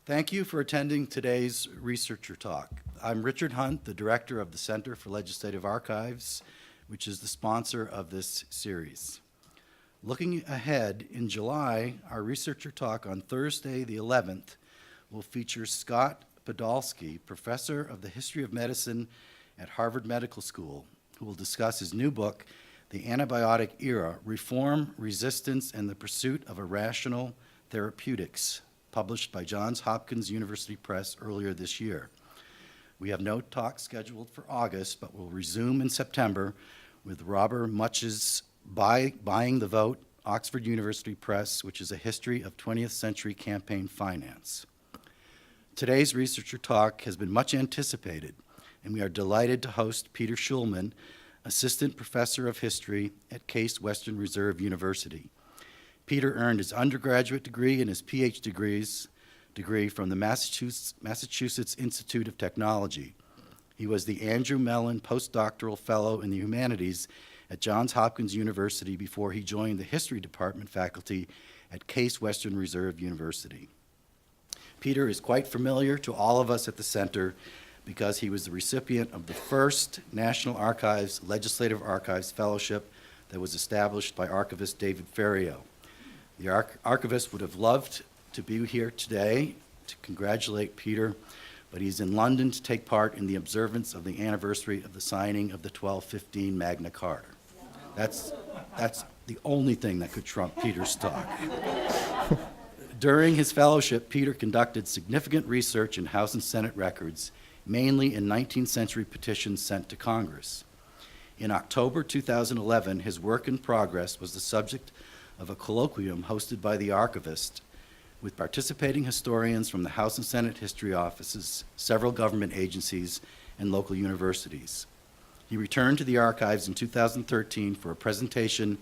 Thank you for attending today's Researcher Talk. I'm Richard Hunt, the Director of the Center for Legislative Archives, which is the sponsor of this series. Looking ahead, in July, our Researcher Talk on Thursday the 11th will feature Scott Podolsky, Professor of the History of Medicine at Harvard Medical School, who will discuss his new book, The Antibiotic Era: Reform, Resistance, and the Pursuit of Irrational Therapeutics, published by Johns Hopkins University Press earlier this year. We have no talk scheduled for August, but we'll resume in September with Robert Much's Buying the Vote, Oxford University Press, which is a history of 20th century campaign finance. Today's Researcher Talk has been much anticipated, and we are delighted to host Peter Shulman, Assistant Professor of History at Case Western Reserve University. Peter earned his undergraduate degree and his PhD degree from the Massachusetts Institute of Technology. He was the Andrew Mellon Postdoctoral Fellow in the Humanities at Johns Hopkins University before he joined the History Department faculty at Case Western Reserve University. Peter is quite familiar to all of us at the Center because he was the recipient of the first National Archives Legislative Archives Fellowship that was established by archivist David Ferriero. The archivist would have loved to be here today to congratulate Peter, but he's in London to take part in the observance of the anniversary of the signing of the 1215 Magna Carta. That's the only thing that could trump Peter's talk. During his fellowship, Peter conducted significant research in House and Senate records, mainly in 19th century petitions sent to Congress. In October 2011, his work in progress was the subject of a colloquium hosted by the archivist with participating historians from the House and Senate history offices, several government agencies, and local universities. He returned to the archives in 2013 for a presentation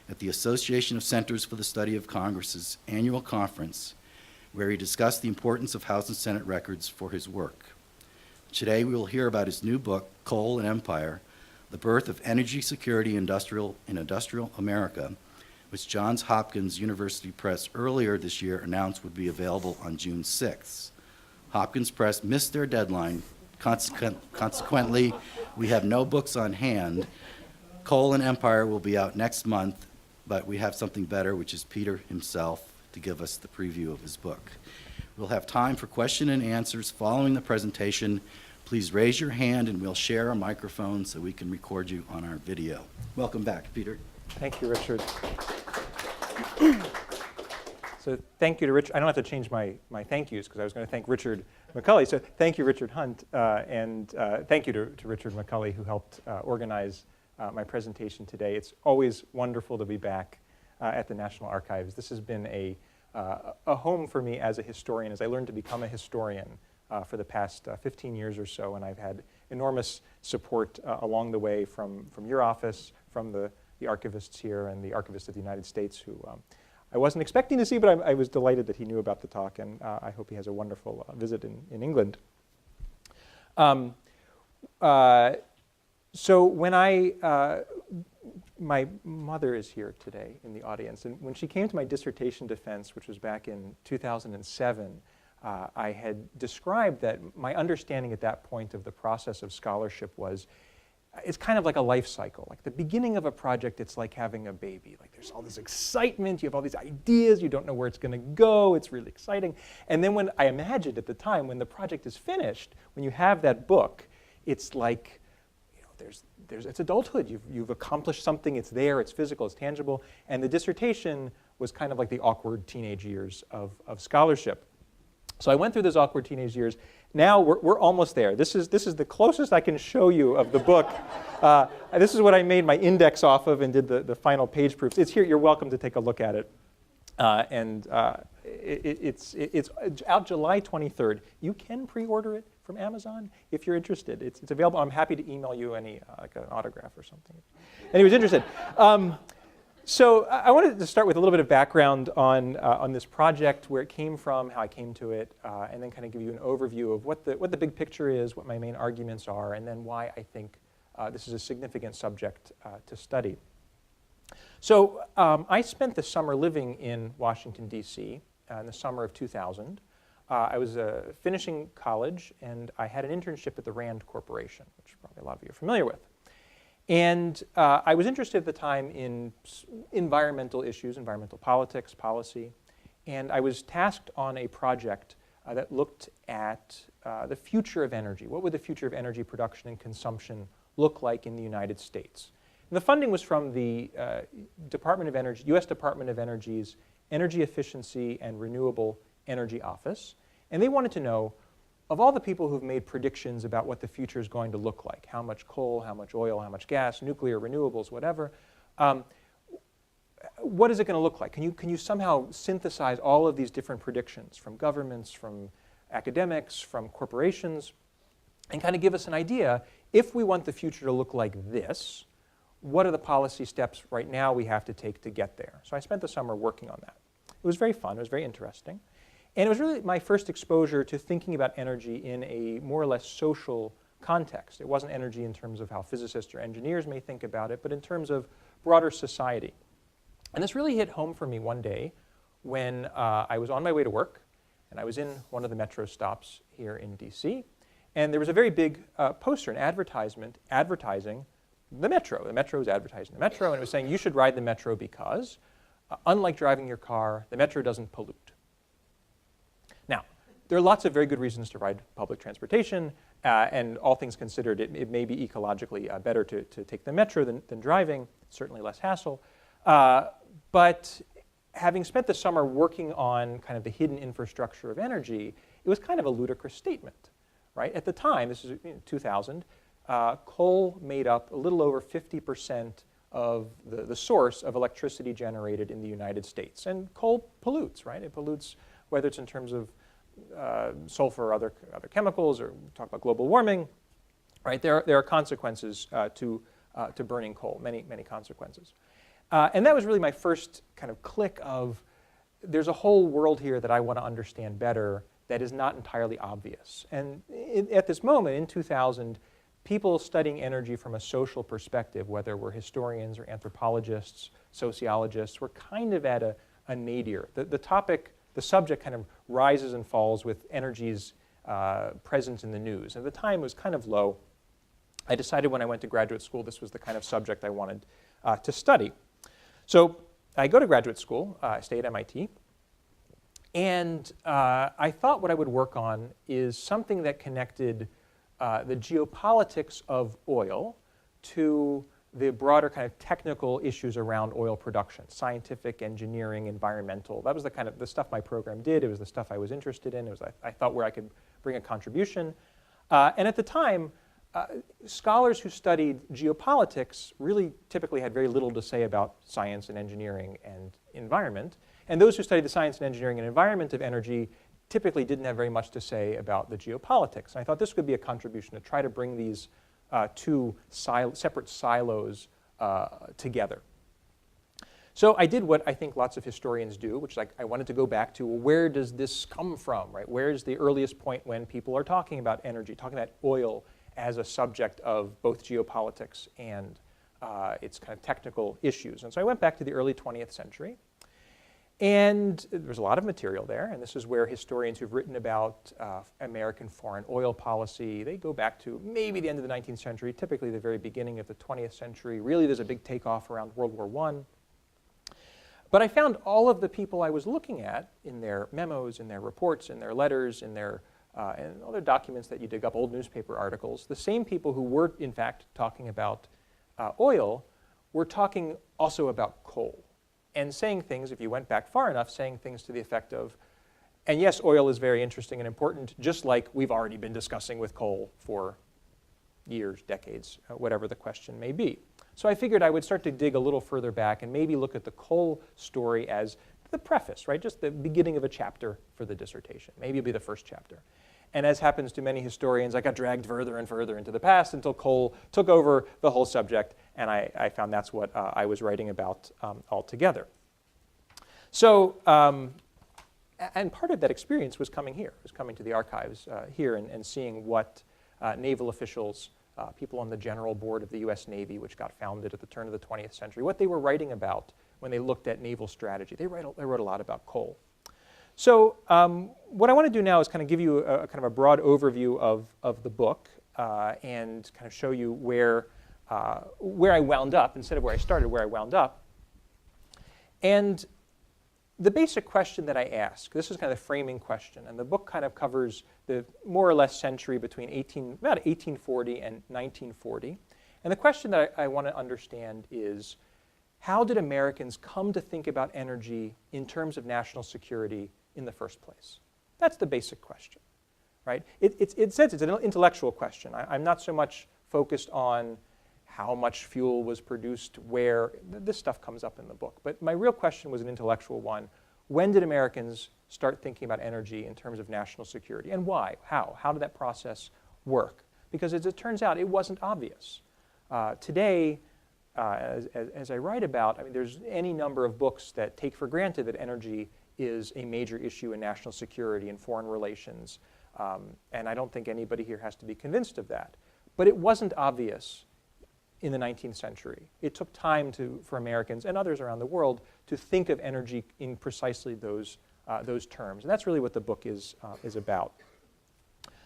at the Association of Centers for the Study of Congress's annual conference, where he discussed the importance of House and Senate records for his work. Today, we will hear about his new book, Coal and Empire: The Birth of Energy Security in Industrial America, which Johns Hopkins University Press earlier this year announced would be available on June 6th. Hopkins Press missed their deadline. Consequently, we have no books on hand. Coal and Empire will be out next month, but we have something better, which is Peter himself, to give us the preview of his book. We'll have time for question and answers following the presentation. Please raise your hand and we'll share a microphone so we can record you on our video. Welcome back, Peter. Thank you, Richard. So thank you to Richard. I don't have to change my thank yous because I was going to thank Richard McCulley. So thank you, Richard Hunt, and thank you to Richard McCulley, who helped organize my presentation today. It's always wonderful to be back at the National Archives. This has been a home for me as a historian, as I learned to become a historian for the past 15 years or so, and I've had enormous support along the way from your office, from the archivists here, and the Archivist of the United States, who I wasn't expecting to see, but I was delighted that he knew about the talk, and I hope he has a wonderful visit in England. So when my mother is here today in the audience, and when she came to my dissertation defense, which was back in 2007, I had described that my understanding at that point of the process of scholarship was it's kind of like a life cycle. Like the beginning of a project, it's like having a baby. Like there's all this excitement, you have all these ideas, you don't know where it's going to go, it's really exciting. And then when I imagined at the time, when the project is finished, when you have that book, it's like, you know, it's adulthood. You've accomplished something, it's there, it's physical, it's tangible. And the dissertation was kind of like the awkward teenage years of scholarship. So I went through those awkward teenage years. Now we're almost there. This is the closest I can show you of the book. This is what I made my index off of and did the final page proofs. It's here. You're welcome to take a look at it. It's out July 23rd. You can pre-order it from Amazon if you're interested. It's available. I'm happy to email you like an autograph or something. Anyone's interested. So I wanted to start with a little bit of background on this project, where it came from, how I came to it, and then kind of give you an overview of what the big picture is, what my main arguments are, and then why I think this is a significant subject to study. So I spent the summer living in Washington, D.C. In the summer of 2000. I was finishing college, and I had an internship at the Rand Corporation, which probably a lot of you are familiar with. And I was interested at the time in environmental issues, environmental politics, policy, and I was tasked on a project that looked at the future of energy. What would the future of energy production and consumption look like in the United States? And the funding was from the Department of Energy, U.S. Department of Energy's Energy Efficiency and Renewable Energy Office. And they wanted to know, of all the people who've made predictions about what the future is going to look like, how much coal, how much oil, how much gas, nuclear, renewables, whatever, what is it going to look like? Can you somehow synthesize all of these different predictions from governments, from academics, from corporations, and kind of give us an idea, if we want the future to look like this, what are the policy steps right now we have to take to get there? So I spent the summer working on that. It was very fun. It was very interesting. And it was really my first exposure to thinking about energy in a more or less social context. It wasn't energy in terms of how physicists or engineers may think about it, but in terms of broader society. And this really hit home for me one day when I was on my way to work, and I was in one of the metro stops here in DC, and there was a very big poster, an advertisement advertising the metro. The metro was advertising the metro, and it was saying you should ride the metro because, unlike driving your car, the metro doesn't pollute. Now, there are lots of very good reasons to ride public transportation, and all things considered, it may be ecologically better to take the metro than driving, certainly less hassle. But having spent the summer working on kind of the hidden infrastructure of energy, it was kind of a ludicrous statement, right? At the time, this is 2000, coal made up a little over 50% of the source of electricity generated in the United States. And coal pollutes, right? It pollutes, whether it's in terms of sulfur or other chemicals, or talk about global warming, right? There are consequences to burning coal, many consequences. And that was really my first kind of click of, there's a whole world here that I want to understand better that is not entirely obvious. And at this moment, in 2000, people studying energy from a social perspective, whether we're historians or anthropologists, sociologists, were kind of at a nadir. The subject kind of rises and falls with energy's presence in the news. At the time, it was kind of low. I decided when I went to graduate school, this was the kind of subject I wanted to study. So I go to graduate school. I stay at MIT. And I thought what I would work on is something that connected the geopolitics of oil to the broader kind of technical issues around oil production, scientific, engineering, environmental. That was the kind of the stuff my program did. It was the stuff I was interested in. It was, I thought, where I could bring a contribution. And at the time, scholars who studied geopolitics really typically had very little to say about science and engineering and environment. And those who studied the science and engineering and environment of energy typically didn't have very much to say about the geopolitics. And I thought this could be a contribution to try to bring these two separate silos together. So I did what I think lots of historians do, which is I wanted to go back to, well, where does this come from, right? Where is the earliest point when people are talking about energy, talking about oil as a subject of both geopolitics and its kind of technical issues? And so I went back to the early 20th century. And there's a lot of material there, and this is where historians who've written about American foreign oil policy, they go back to maybe the end of the 19th century, typically the very beginning of the 20th century. Really, there's a big takeoff around World War I. But I found all of the people I was looking at in their memos, in their reports, in their letters, in their and other documents that you dig up, old newspaper articles, the same people who were, in fact, talking about oil were talking also about coal. And saying things, if you went back far enough, saying things to the effect of, and yes, oil is very interesting and important, just like we've already been discussing with coal for years, decades, whatever the question may be. So I figured I would start to dig a little further back and maybe look at the coal story as the preface, right? Just the beginning of a chapter for the dissertation. Maybe it'll be the first chapter. And as happens to many historians, I got dragged further and further into the past until coal took over the whole subject, and I found that's what I was writing about altogether. So, and part of that experience was coming here, was coming to the archives here and seeing what naval officials, people on the General Board of the U.S. Navy, which got founded at the turn of the 20th century, what they were writing about when they looked at naval strategy. They wrote a lot about coal. So what I want to do now is kind of give you a kind of a broad overview of the book and kind of show you where I wound up, instead of where I started, where I wound up. And the basic question that I ask, this is kind of the framing question, and the book kind of covers the more or less century between about 1840 and 1940. And the question that I want to understand is, how did Americans come to think about energy in terms of national security in the first place? That's the basic question, right? It says it's an intellectual question. I'm not so much focused on how much fuel was produced, where. This stuff comes up in the book. But my real question was an intellectual one. When did Americans start thinking about energy in terms of national security? And why? How? How did that process work? Because as it turns out, it wasn't obvious. Today, as I write about, I mean, there's any number of books that take for granted that energy is a major issue in national security and foreign relations. And I don't think anybody here has to be convinced of that. But it wasn't obvious in the 19th century. It took time for Americans and others around the world to think of energy in precisely those terms. And that's really what the book is about.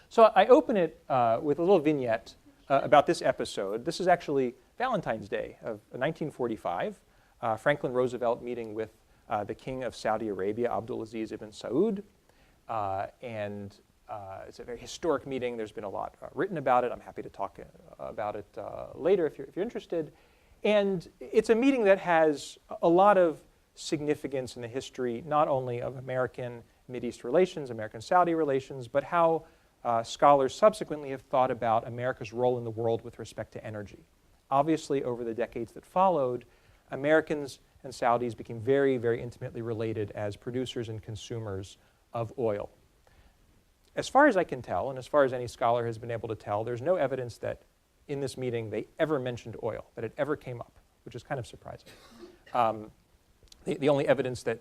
So I open it with a little vignette about this episode. This is actually Valentine's Day of 1945. Franklin Roosevelt meeting with the King of Saudi Arabia, Abdulaziz ibn Saud. And it's a very historic meeting. There's been a lot written about it. I'm happy to talk about it later if you're interested. And it's a meeting that has a lot of significance in the history, not only of American Mideast relations, American-Saudi relations, but how scholars subsequently have thought about America's role in the world with respect to energy. Obviously, over the decades that followed, Americans and Saudis became very, very intimately related as producers and consumers of oil. As far as I can tell, and as far as any scholar has been able to tell, there's no evidence that in this meeting they ever mentioned oil, that it ever came up, which is kind of surprising. The only evidence that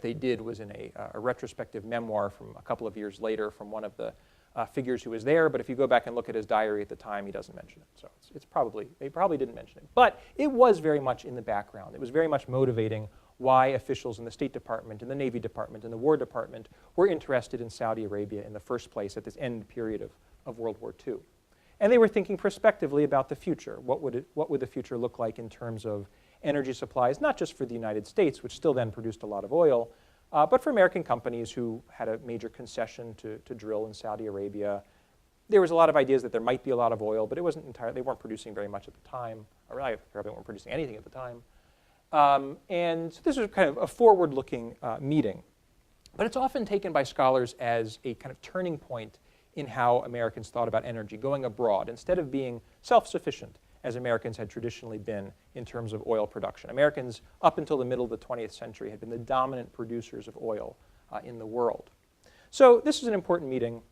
they did was in a retrospective memoir from a couple of years later from one of the figures who was there. But if you go back and look at his diary at the time, he doesn't mention it. So they probably didn't mention it. But it was very much in the background. It was very much motivating why officials in the State Department, and the Navy Department, and the War Department were interested in Saudi Arabia in the first place at this end period of World War II. And they were thinking prospectively about the future. What would the future look like in terms of energy supplies, not just for the United States, which still then produced a lot of oil, but for American companies who had a major concession to drill in Saudi Arabia. There was a lot of ideas that there might be a lot of oil, but it wasn't entirely, they weren't producing very much at the time, or really, probably weren't producing anything at the time. And so this was kind of a forward-looking meeting. But it's often taken by scholars as a kind of turning point in how Americans thought about energy, going abroad, instead of being self-sufficient, as Americans had traditionally been in terms of oil production. Americans, up until the middle of the 20th century, had been the dominant producers of oil in the world. So this is an important meeting.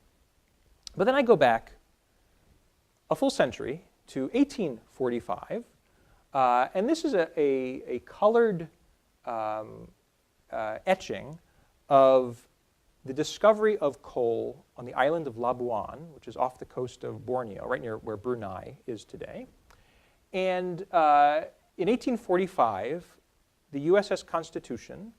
But then I go back a full century to 1845. And this is a colored etching of the discovery of coal on the island of Labuan, which is off the coast of Borneo, right near where Brunei is today. And in 1845, the USS Constitution,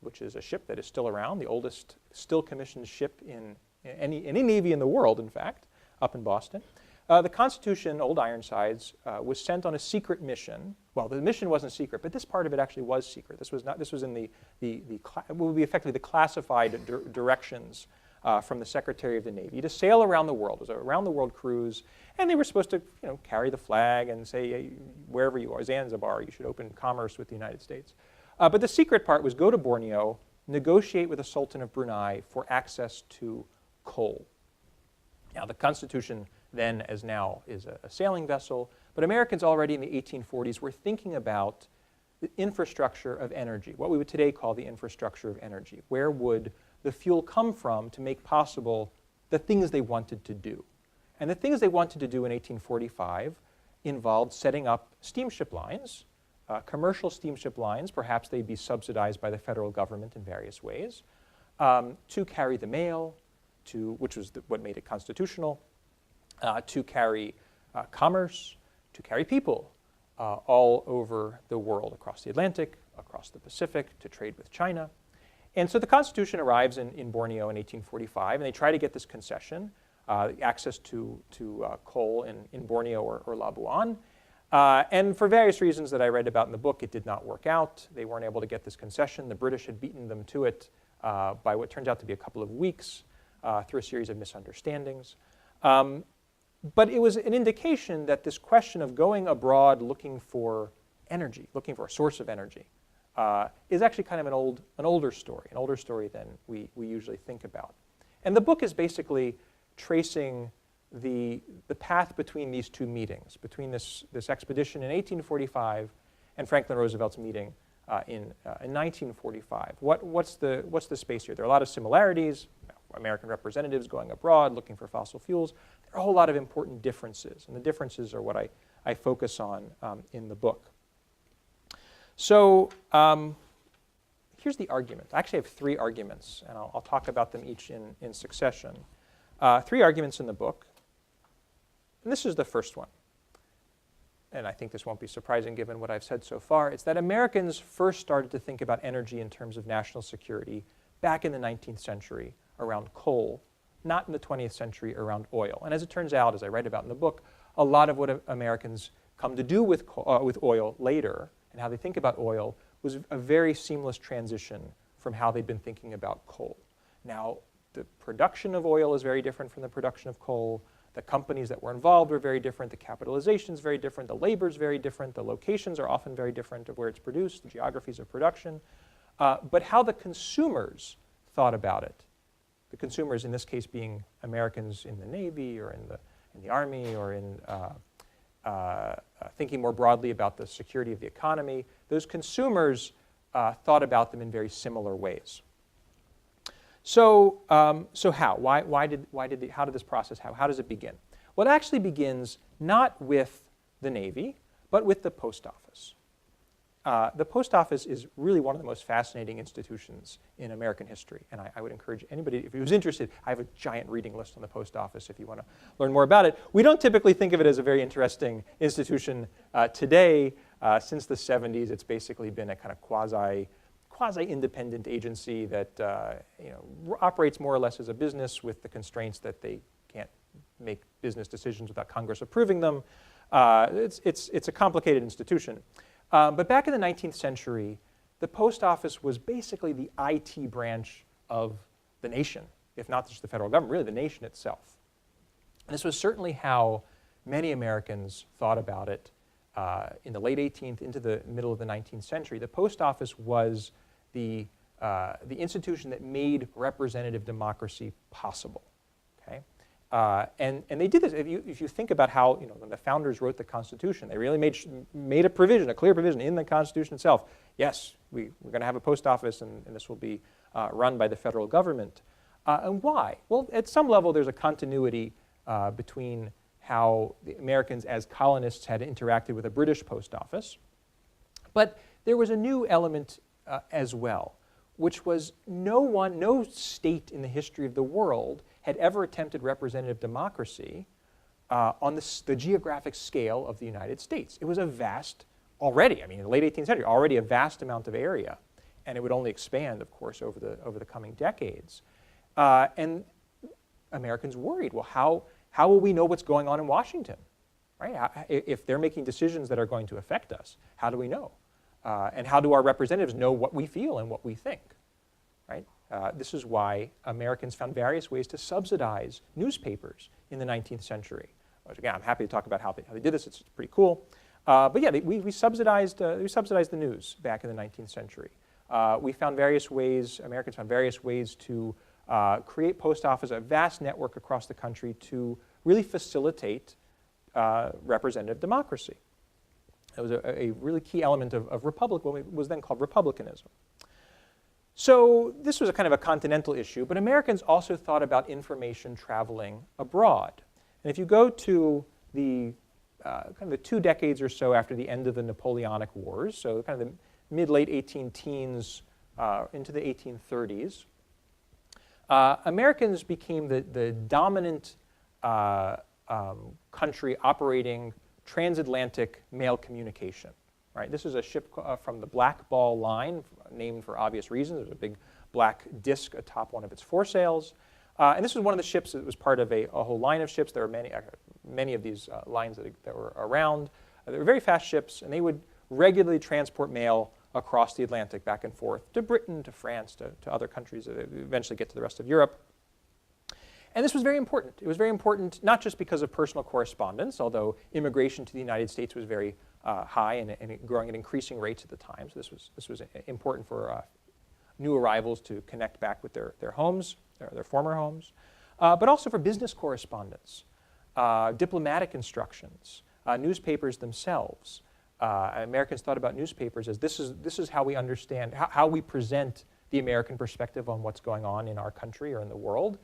which is a ship that is still around, the oldest still commissioned ship in any navy in the world, in fact, up in Boston. The Constitution, Old Ironsides, was sent on a secret mission. Well, the mission wasn't secret, but this part of it actually was secret. This was not. This was in what would be effectively the classified directions from the Secretary of the Navy to sail around the world. It was a round-the-world cruise, and they were supposed to, carry the flag and say, hey, wherever you are, Zanzibar, you should open commerce with the United States. But the secret part was go to Borneo, negotiate with the Sultan of Brunei for access to coal. Now, the Constitution then, as now, is a sailing vessel, but Americans already in the 1840s were thinking about the infrastructure of energy, what we would today call the infrastructure of energy. Where would the fuel come from to make possible the things they wanted to do? And the things they wanted to do in 1845 involved setting up steamship lines, commercial steamship lines, perhaps they'd be subsidized by the federal government in various ways, to carry the mail, which was what made it constitutional, to carry commerce, to carry people all over the world, across the Atlantic, across the Pacific, to trade with China. And so the Constitution arrives in Borneo in 1845, and they try to get this concession, access to coal in Borneo or Labuan. And for various reasons that I read about in the book, it did not work out. They weren't able to get this concession. The British had beaten them to it by what turns out to be a couple of weeks through a series of misunderstandings. But it was an indication that this question of going abroad looking for energy, looking for a source of energy, is actually kind of an older story than we usually think about. And the book is basically tracing the path between these two meetings, between this expedition in 1845 and Franklin Roosevelt's meeting in 1945. What's the space here? There are a lot of similarities. American representatives going abroad, looking for fossil fuels. There are a whole lot of important differences, and the differences are what I focus on in the book. So here's the argument. I actually have 3 arguments, and I'll talk about them each in succession. 3 arguments in the book, and this is the first one. And I think this won't be surprising given what I've said so far. It's that Americans first started to think about energy in terms of national security back in the 19th century around coal, not in the 20th century around oil. And as it turns out, as I write about in the book, a lot of what Americans come to do with oil later and how they think about oil was a very seamless transition from how they'd been thinking about coal. Now, the production of oil is very different from the production of coal. The companies that were involved were very different. The capitalization is very different. The labor is very different. The locations are often very different of where it's produced, the geographies of production. But how the consumers thought about it, the consumers in this case being Americans in the Navy or in the Army or in thinking more broadly about the security of the economy, those consumers thought about them in very similar ways. So how? How did this process, how does it begin? Well, it actually begins not with the Navy, but with the post office. The post office is really one of the most fascinating institutions in American history, and I would encourage anybody, if who's interested, I have a giant reading list on the post office if you want to learn more about it. We don't typically think of it as a very interesting institution today. Since the 70s, it's basically been a kind of quasi-independent agency that operates more or less as a business with the constraints that they can't make business decisions without Congress approving them. It's a complicated institution. But back in the 19th century, the post office was basically the IT branch of the nation, if not just the federal government, really the nation itself. And this was certainly how many Americans thought about it in the late 18th into the middle of the 19th century. The post office was the institution that made representative democracy possible. Okay? And they did this. If you think about how when the founders wrote the Constitution, they really made a provision, a clear provision in the Constitution itself. Yes, we're going to have a post office, and this will be run by the federal government. And why? Well, at some level, there's a continuity between how the Americans as colonists had interacted with a British post office. But there was a new element as well, which was no state in the history of the world had ever attempted representative democracy on the geographic scale of the United States. It was a vast, already, in the late 18th century, already a vast amount of area, and it would only expand, of course, over the coming decades. And Americans worried, well, how will we know what's going on in Washington? Right? If they're making decisions that are going to affect us, how do we know? And how do our representatives know what we feel and what we think? Right? This is why Americans found various ways to subsidize newspapers in the 19th century. Which, again, I'm happy to talk about how they did this. It's pretty cool. But yeah, we subsidized the news back in the 19th century. We found various ways, Americans found various ways to create post office, a vast network across the country to really facilitate representative democracy. It was a really key element of what was then called republicanism. So this was a kind of a continental issue, but Americans also thought about information traveling abroad. And if you go to the kind of the 2 decades or so after the end of the Napoleonic Wars, so kind of the mid-late 18-teens into the 1830s, Americans became the dominant country operating transatlantic mail communication. Right? This is a ship from the Black Ball Line, named for obvious reasons. There's a big black disc atop one of its foresails. And this was one of the ships that was part of a whole line of ships. There were many of these lines that were around. They were very fast ships, and they would regularly transport mail across the Atlantic back and forth to Britain, to France, to other countries, eventually get to the rest of Europe. And this was very important. It was very important not just because of personal correspondence, although immigration to the United States was very high and growing at increasing rates at the time. So this was important for new arrivals to connect back with their homes, their former homes, but also for business correspondence, diplomatic instructions, newspapers themselves. Americans thought about newspapers as this is how we understand, how we present the American perspective on what's going on in our country or in the world.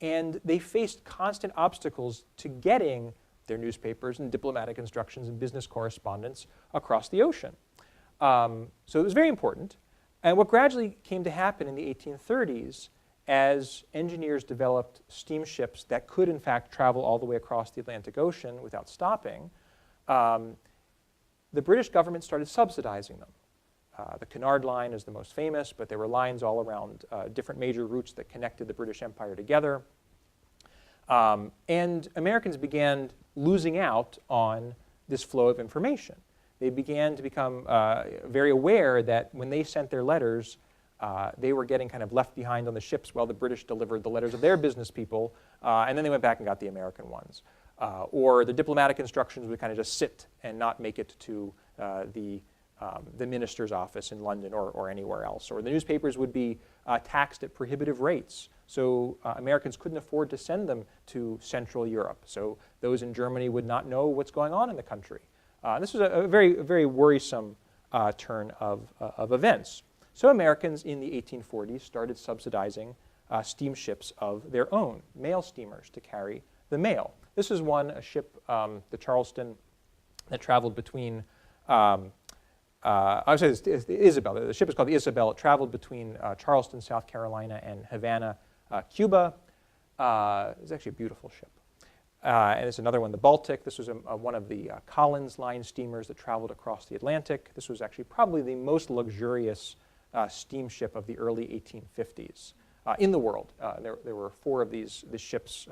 And they faced constant obstacles to getting their newspapers and diplomatic instructions and business correspondence across the ocean. So it was very important. And what gradually came to happen in the 1830s, as engineers developed steamships that could in fact travel all the way across the Atlantic Ocean without stopping, the British government started subsidizing them. The Cunard Line is the most famous, but there were lines all around different major routes that connected the British Empire together. And Americans began losing out on this flow of information. They began to become very aware that when they sent their letters, they were getting kind of left behind on the ships while the British delivered the letters of their business people, and then they went back and got the American ones. Or the diplomatic instructions would kind of just sit and not make it to the minister's office in London or anywhere else. Or the newspapers would be taxed at prohibitive rates. So Americans couldn't afford to send them to Central Europe. So those in Germany would not know what's going on in the country. This was a very worrisome turn of events. So Americans in the 1840s started subsidizing steamships of their own, mail steamers, to carry the mail. This is a ship, the Charleston, that traveled between, I would say the Isabel. The ship is called the Isabel. It traveled between Charleston, South Carolina, and Havana, Cuba. It's actually a beautiful ship. And there's another one, the Baltic. This was one of the Collins Line steamers that traveled across the Atlantic. This was actually probably the most luxurious steamship of the early 1850s in the world. There were 4 of these ships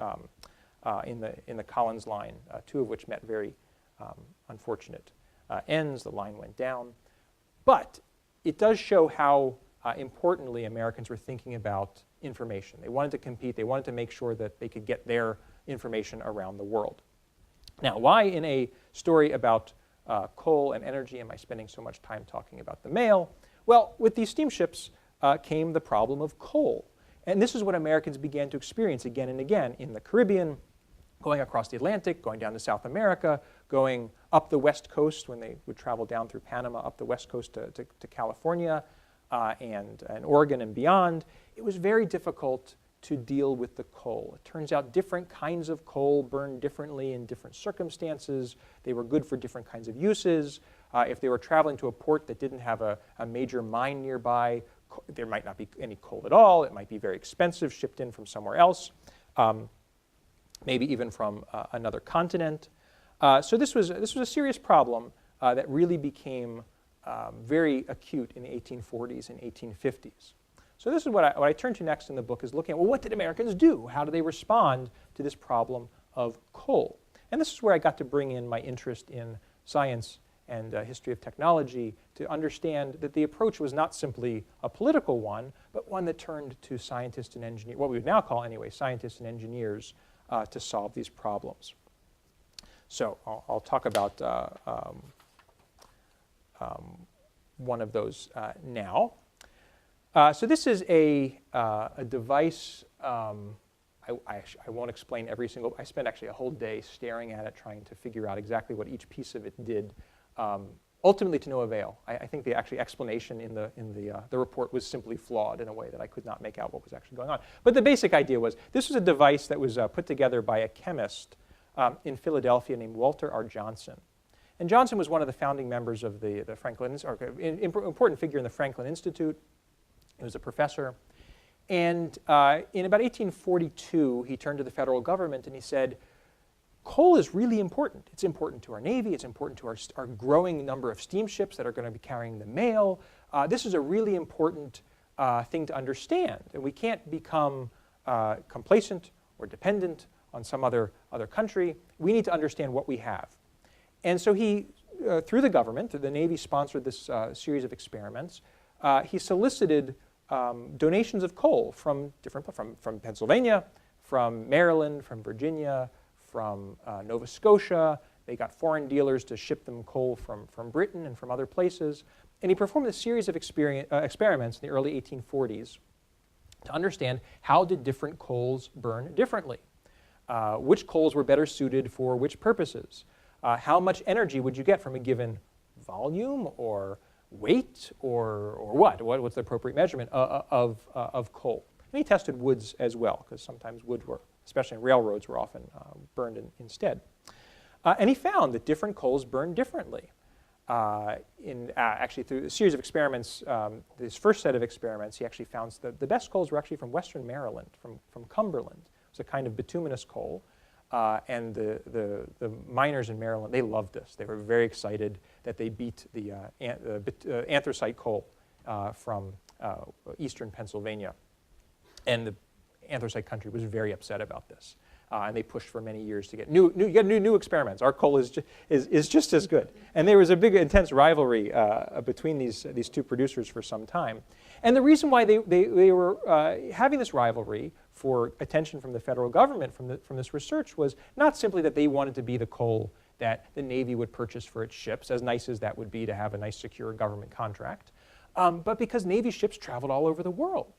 in the Collins Line, 2 of which met very unfortunate ends. The line went down. But it does show how importantly Americans were thinking about information. They wanted to compete. They wanted to make sure that they could get their information around the world. Now, why in a story about coal and energy am I spending so much time talking about the mail? Well, with these steamships came the problem of coal. And this is what Americans began to experience again and again in the Caribbean, going across the Atlantic, going down to South America, going up the West Coast when they would travel down through Panama, up the West Coast to California and Oregon and beyond. It was very difficult to deal with the coal. It turns out different kinds of coal burned differently in different circumstances. They were good for different kinds of uses. If they were traveling to a port that didn't have a major mine nearby, there might not be any coal at all. It might be very expensive, shipped in from somewhere else, maybe even from another continent. So this was a serious problem that really became very acute in the 1840s and 1850s. So this is what I turn to next in the book, is looking at, well, what did Americans do? How do they respond to this problem of coal? And this is where I got to bring in my interest in science and history of technology to understand that the approach was not simply a political one, but one that turned to scientists and engineers, what we would now call anyway, scientists and engineers, to solve these problems. So I'll talk about one of those now. So this is a device. I won't explain every single. I spent actually a whole day staring at it, trying to figure out exactly what each piece of it did. Ultimately, to no avail. I think the actual explanation in the report was simply flawed in a way that I could not make out what was actually going on. But the basic idea was this was a device that was put together by a chemist in Philadelphia named Walter R. Johnson. And Johnson was one of the founding members of the Franklin, or important figure in the Franklin Institute. He was a professor. And in about 1842, he turned to the federal government and he said, coal is really important. It's important to our Navy. It's important to our growing number of steamships that are going to be carrying the mail. This is a really important thing to understand. And we can't become complacent or dependent on some other country. We need to understand what we have. And so he, through the government, the Navy sponsored this series of experiments. He solicited donations of coal from Pennsylvania, from Maryland, from Virginia, from Nova Scotia. They got foreign dealers to ship them coal from Britain and from other places. And he performed a series of experiments in the early 1840s to understand how did different coals burn differently. Which coals were better suited for which purposes? How much energy would you get from a given volume or weight or what? What's the appropriate measurement of coal? And he tested woods as well, because sometimes wood were, especially in railroads, were often burned instead. And he found that different coals burn differently. Actually, through a series of experiments, this first set of experiments, he actually found that the best coals were actually from western Maryland, from Cumberland. It was a kind of bituminous coal. And the miners in Maryland, they loved this. They were very excited that they beat the anthracite coal from eastern Pennsylvania. And the anthracite country was very upset about this. And they pushed for many years to get new experiments. Our coal is just as good. And there was a big, intense rivalry between these two producers for some time. And the reason why they were having this rivalry for attention from the federal government from this research was not simply that they wanted to be the coal that the Navy would purchase for its ships, as nice as that would be to have a nice, secure government contract, but because Navy ships traveled all over the world.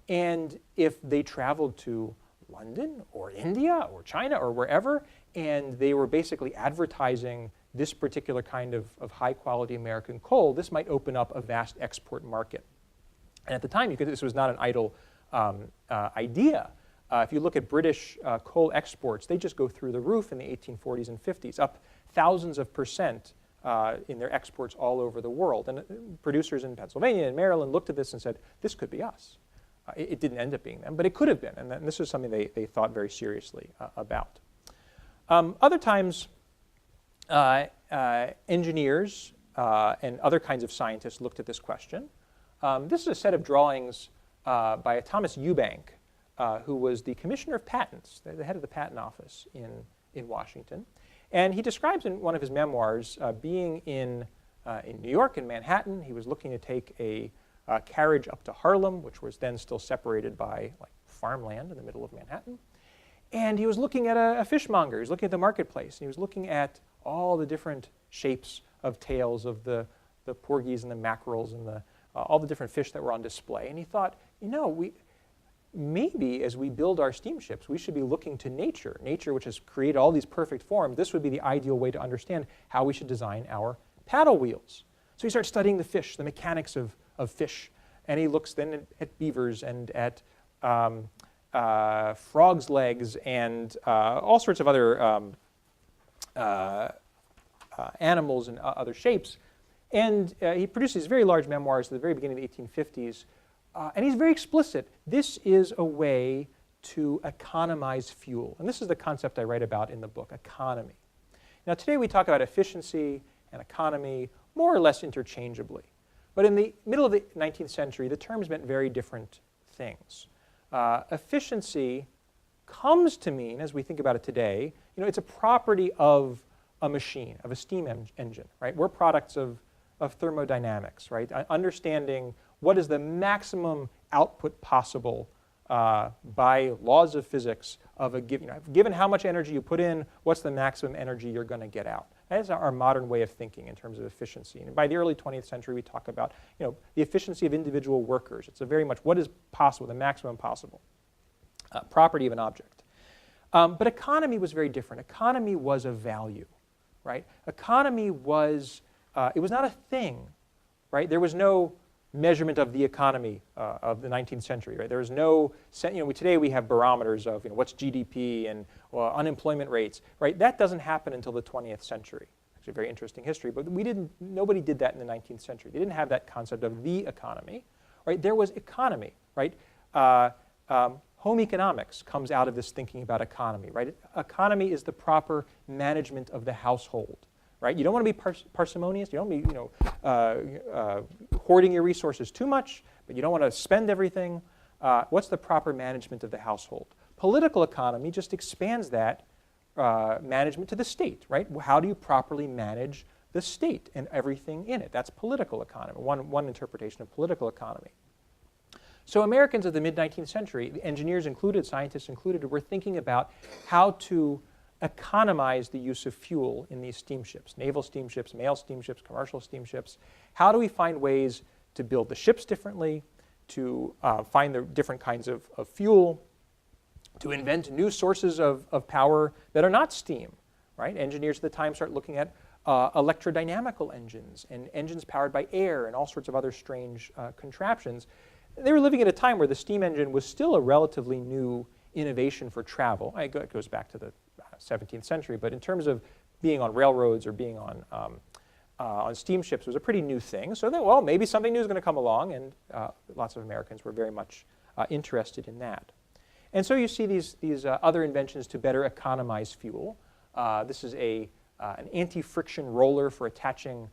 And if they traveled to London or India or China or wherever, and they were basically advertising this particular kind of high-quality American coal, this might open up a vast export market. And at the time, this was not an idle idea. If you look at British coal exports, they just go through the roof in the 1840s and 50s, up thousands of percent in their exports all over the world. And producers in Pennsylvania and Maryland looked at this and said, this could be us. It didn't end up being them, but it could have been. And this was something they thought very seriously about. Other times, engineers and other kinds of scientists looked at this question. This is a set of drawings by Thomas Eubank, who was the commissioner of patents, the head of the patent office in Washington. And he describes in one of his memoirs being in New York, in Manhattan. He was looking to take a carriage up to Harlem, which was then still separated by farmland in the middle of Manhattan. And he was looking at a fishmonger. He was looking at the marketplace. And he was looking at all the different shapes of tails of the porgies and the mackerels and all the different fish that were on display. And he thought, maybe as we build our steamships, we should be looking to nature. Nature, which has created all these perfect forms, this would be the ideal way to understand how we should design our paddle wheels. So he starts studying the fish, the mechanics of fish. And he looks then at beavers and at frogs' legs and all sorts of other animals and other shapes. And he produced these very large memoirs at the very beginning of the 1850s. And he's very explicit. This is a way to economize fuel. And this is the concept I write about in the book, economy. Now, today we talk about efficiency and economy more or less interchangeably. But in the middle of the 19th century, the terms meant very different things. Efficiency comes to mean, as we think about it today, it's a property of a machine, of a steam engine, right? We're products of thermodynamics, right? Understanding what is the maximum output possible by laws of physics of a given, given how much energy you put in, what's the maximum energy you're going to get out? That is our modern way of thinking in terms of efficiency. And by the early 20th century, we talk about the efficiency of individual workers. It's a very much what is possible, the maximum possible property of an object. But economy was very different. Economy was a value, right? Economy was, it was not a thing, right? There was no measurement of the economy of the 19th century, right? There was no, today we have barometers of what's GDP and unemployment rates, right? That doesn't happen until the 20th century. Actually, a very interesting history, but nobody did that in the 19th century. They didn't have that concept of the economy, right? There was economy, right? Home economics comes out of this thinking about economy, right? Economy is the proper management of the household, right? You don't want to be parsimonious. You don't want to be, hoarding your resources too much, but but you don't want to spend everything. What's the proper management of the household? Political economy just expands that management to the state, right? How do you properly manage the state and everything in it? That's political economy, one interpretation of political economy. So Americans of the mid-19th century, engineers included, scientists included, were thinking about how to economize the use of fuel in these steamships, naval steamships, mail steamships, commercial steamships. How do we find ways to build the ships differently, to find the different kinds of fuel, to invent new sources of power that are not steam, right? Engineers at the time start looking at electrodynamical engines and engines powered by air and all sorts of other strange contraptions. They were living at a time where the steam engine was still a relatively new innovation for travel. It goes back to the 17th century, but in terms of being on railroads or being on steamships, it was a pretty new thing. So then, well, maybe something new is going to come along, and lots of Americans were very much interested in that. And so you see these other inventions to better economize fuel. This is an anti-friction roller for attaching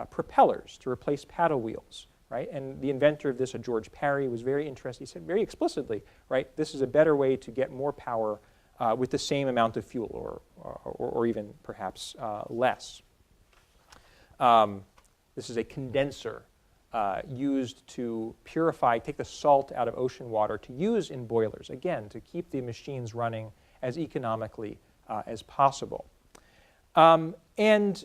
propellers to replace paddle wheels, right? And the inventor of this, George Parry, was very interested. He said very explicitly, right, this is a better way to get more power with the same amount of fuel, or even perhaps less. This is a condenser used to purify, take the salt out of ocean water to use in boilers, again, to keep the machines running as economically as possible. And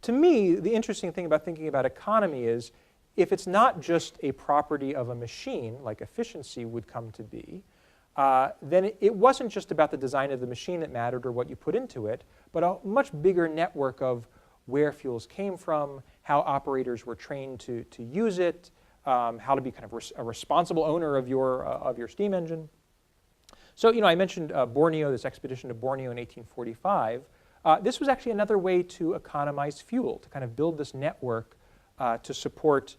to me, the interesting thing about thinking about economy is if it's not just a property of a machine, like efficiency would come to be, then it wasn't just about the design of the machine that mattered or what you put into it, but a much bigger network of where fuels came from, how operators were trained to use it, how to be kind of a responsible owner of your steam engine. So, I mentioned Borneo, this expedition to Borneo in 1845. This was actually another way to economize fuel, to kind of build this network to support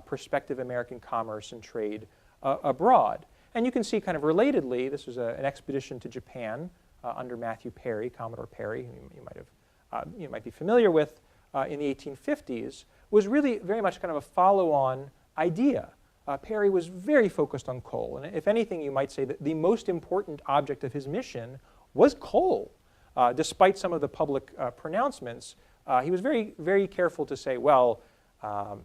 prospective American commerce and trade abroad. And you can see kind of relatedly, this was an expedition to Japan under Matthew Perry, Commodore Perry, who you might be familiar with in the 1850s, was really very much kind of a follow-on idea. Perry was very focused on coal, and if anything, you might say that the most important object of his mission was coal. Despite some of the public pronouncements, he was very, very careful to say, well,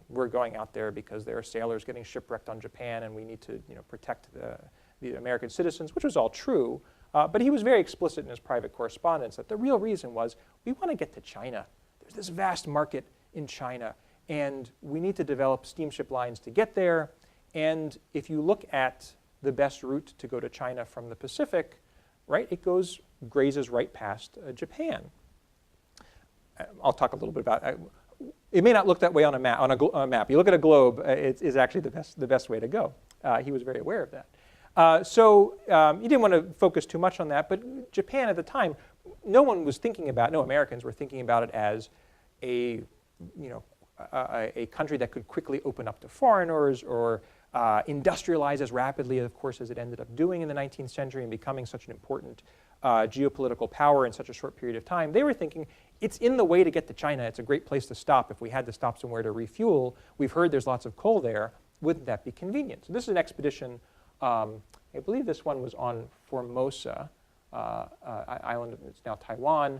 we're going out there because there are sailors getting shipwrecked on Japan, and we need to protect the American citizens, which was all true. But he was very explicit in his private correspondence that the real reason was we want to get to China. There's this vast market in China, and we need to develop steamship lines to get there. And if you look at the best route to go to China from the Pacific, right, it grazes right past Japan. I'll talk a little bit about it. It may not look that way on a map. You look at a globe, it is actually the best way to go. He was very aware of that. So he didn't want to focus too much on that, but Japan at the time, no Americans were thinking about it as a country that could quickly open up to foreigners or industrialize as rapidly, of course, as it ended up doing in the 19th century and becoming such an important geopolitical power in such a short period of time. They were thinking, it's in the way to get to China. It's a great place to stop. If we had to stop somewhere to refuel, we've heard there's lots of coal there. Wouldn't that be convenient? So this is an expedition. I believe this one was on Formosa island. It's now Taiwan.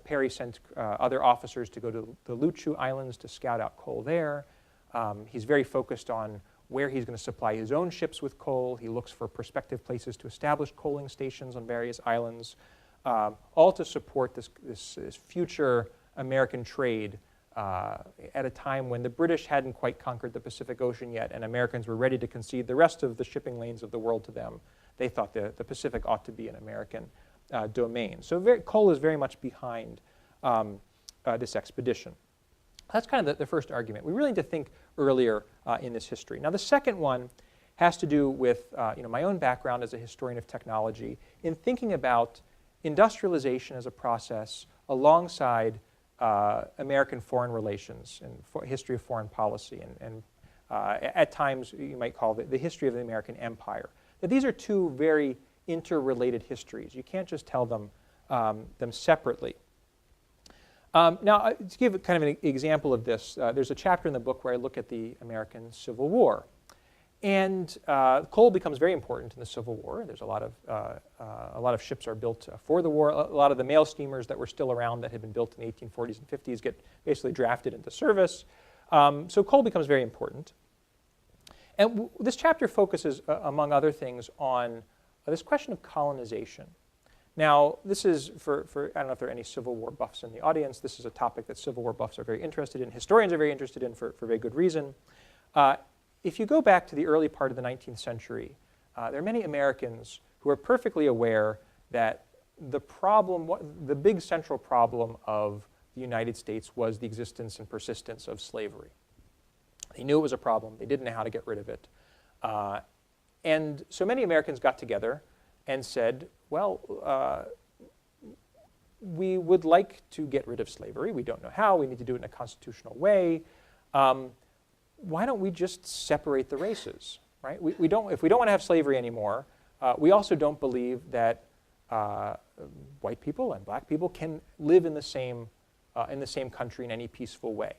Perry sent other officers to go to the Luchu Islands to scout out coal there. He's very focused on where he's going to supply his own ships with coal. He looks for prospective places to establish coaling stations on various islands, all to support this future American trade at a time when the British hadn't quite conquered the Pacific Ocean yet, and Americans were ready to concede the rest of the shipping lanes of the world to them. They thought the Pacific ought to be an American domain. So coal is very much behind this expedition. That's kind of the first argument. We really need to think earlier in this history. Now, the second one has to do with my own background as a historian of technology in thinking about industrialization as a process alongside American foreign relations and history of foreign policy, and at times you might call it the history of the American empire. That these are two very interrelated histories. You can't just tell them separately. Now, to give kind of an example of this, there's a chapter in the book where I look at the American Civil War. And coal becomes very important in the Civil War. There's a lot of ships are built for the war. A lot of the mail steamers that were still around that had been built in the 1840s and 50s get basically drafted into service. So coal becomes very important. And this chapter focuses, among other things, on this question of colonization. Now, this is, for I don't know if there are any Civil War buffs in the audience, this is a topic that Civil War buffs are very interested in. Historians are very interested in for very good reason. If you go back to the early part of the 19th century, there are many Americans who are perfectly aware that the big central problem of the United States was the existence and persistence of slavery. They knew it was a problem. They didn't know how to get rid of it. And so many Americans got together and said, well, we would like to get rid of slavery. We don't know how. We need to do it in a constitutional way. Why don't we just separate the races, right? If we don't want to have slavery anymore, we also don't believe that white people and black people can live in the same country in any peaceful way.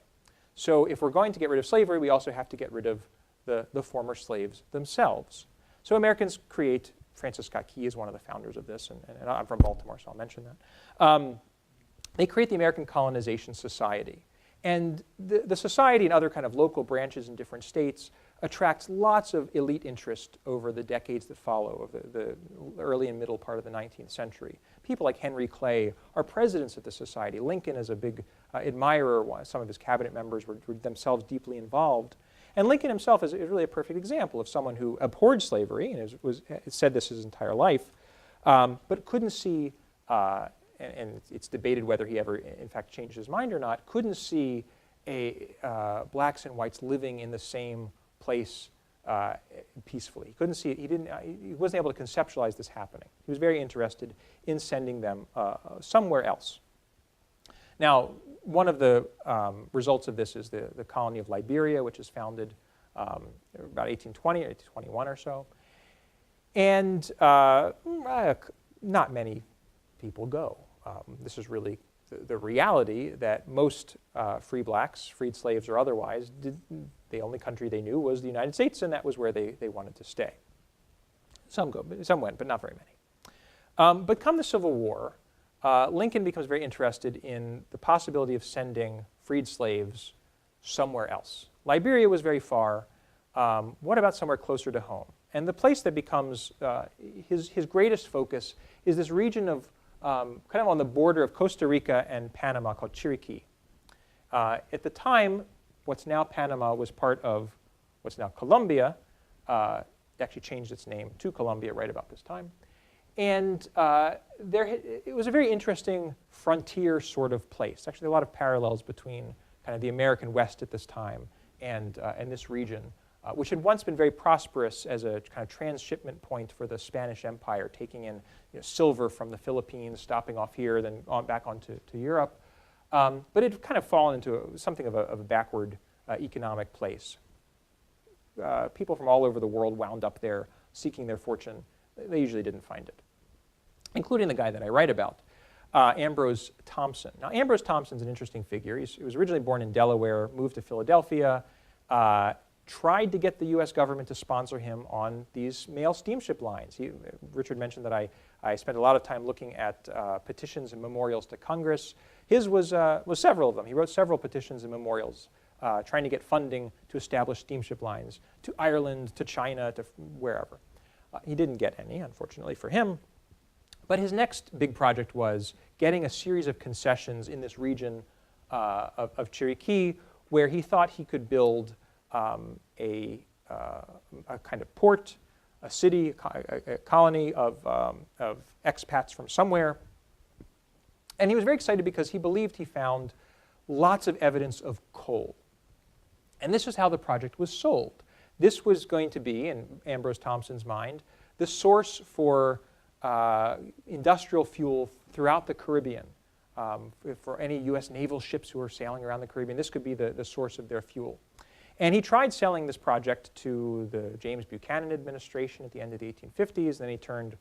So if we're going to get rid of slavery, we also have to get rid of the former slaves themselves. So Americans create, Francis Scott Key is one of the founders of this, and I'm from Baltimore, so I'll mention that. They create the American Colonization Society. And the society and other kind of local branches in different states attracts lots of elite interest over the decades that follow, of the early and middle part of the 19th century. People like Henry Clay are presidents of the society. Lincoln is a big admirer. Some of his cabinet members were themselves deeply involved. And Lincoln himself is really a perfect example of someone who abhorred slavery and said this his entire life, but couldn't see, and it's debated whether he ever, in fact, changed his mind or not, couldn't see blacks and whites living in the same place peacefully. He couldn't see it. He wasn't able to conceptualize this happening. He was very interested in sending them somewhere else. Now, one of the results of this is the colony of Liberia, which is founded about 1820 or 1821 or so. And not many people go. This is really the reality that most free blacks, freed slaves or otherwise, the only country they knew was the United States, and that was where they wanted to stay. Some went, but not very many. But come the Civil War, Lincoln becomes very interested in the possibility of sending freed slaves somewhere else. Liberia was very far. What about somewhere closer to home? And the place that becomes his greatest focus is this region of kind of on the border of Costa Rica and Panama called Chiriquí. At the time, what's now Panama was part of what's now Colombia. It actually changed its name to Colombia right about this time. And it was a very interesting frontier sort of place. Actually, a lot of parallels between kind of the American West at this time and this region, which had once been very prosperous as a kind of transshipment point for the Spanish Empire, taking in silver from the Philippines, stopping off here, then back onto Europe. But it had kind of fallen into something of a backward economic place. People from all over the world wound up there seeking their fortune. They usually didn't find it, including the guy that I write about, Ambrose Thompson. Now, Ambrose Thompson's an interesting figure. He was originally born in Delaware, moved to Philadelphia, tried to get the U.S. government to sponsor him on these mail steamship lines. Richard mentioned that I spent a lot of time looking at petitions and memorials to Congress. His was several of them. He wrote several petitions and memorials trying to get funding to establish steamship lines to Ireland, to China, to wherever. He didn't get any, unfortunately for him. But his next big project was getting a series of concessions in this region of Chiriquí, where he thought he could build a kind of port, a city, a colony of expats from somewhere. And he was very excited because he believed he found lots of evidence of coal. And this is how the project was sold. This was going to be, in Ambrose Thompson's mind, the source for industrial fuel throughout the Caribbean. For any U.S. naval ships who were sailing around the Caribbean, this could be the source of their fuel. And he tried selling this project to the James Buchanan administration at the end of the 1850s, and then he turned,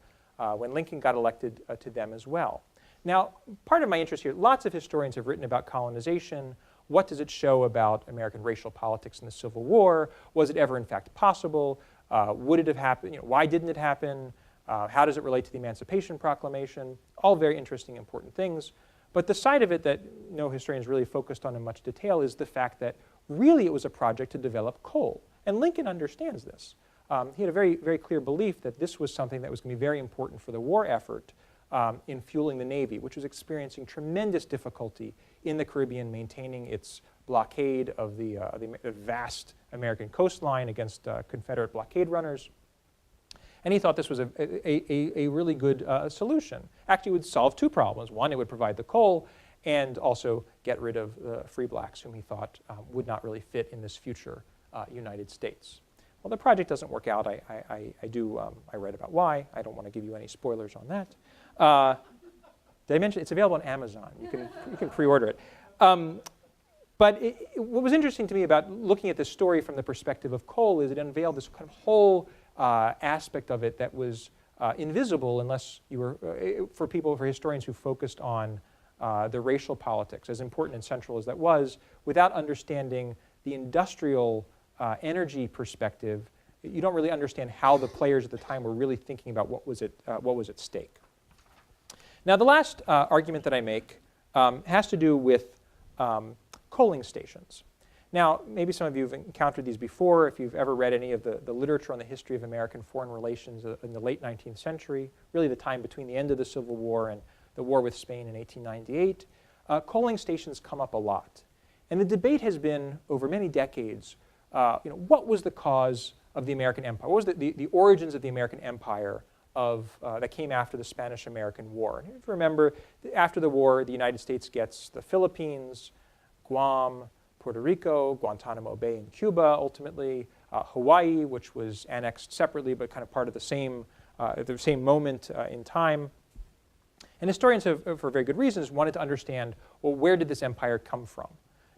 when Lincoln got elected, to them as well. Now, part of my interest here, lots of historians have written about colonization. What does it show about American racial politics in the Civil War? Was it ever in fact possible? Would it have happened? Why didn't it happen? How does it relate to the Emancipation Proclamation? All very interesting, important things. But the side of it that no historians really focused on in much detail is the fact that really it was a project to develop coal. And Lincoln understands this. He had a very, very clear belief that this was something that was going to be very important for the war effort in fueling the Navy, which was experiencing tremendous difficulty in the Caribbean, maintaining its blockade of the vast American coastline against Confederate blockade runners. And he thought this was a really good solution. Actually, it would solve two problems. One, it would provide the coal and also get rid of the free blacks, whom he thought would not really fit in this future United States. Well, the project doesn't work out. I read about why. I don't want to give you any spoilers on that. Did I mention it's available on Amazon? You can pre-order it. But what was interesting to me about looking at this story from the perspective of coal is it unveiled this kind of whole aspect of it that was invisible unless you were, for historians who focused on the racial politics, as important and central as that was, without understanding the industrial energy perspective, you don't really understand how the players at the time were really thinking about what was at stake. Now, the last argument that I make has to do with coaling stations. Now, maybe some of you have encountered these before. If you've ever read any of the literature on the history of American foreign relations in the late 19th century, really the time between the end of the Civil War and the war with Spain in 1898, coaling stations come up a lot. And the debate has been, over many decades, what was the cause of the American empire? What was the origins of the American empire that came after the Spanish-American War? And if you remember, after the war, the United States gets the Philippines, Guam, Puerto Rico, Guantanamo Bay in Cuba, ultimately, Hawaii, which was annexed separately but kind of part of the same moment in time. And historians have, for very good reasons, wanted to understand, well, where did this empire come from?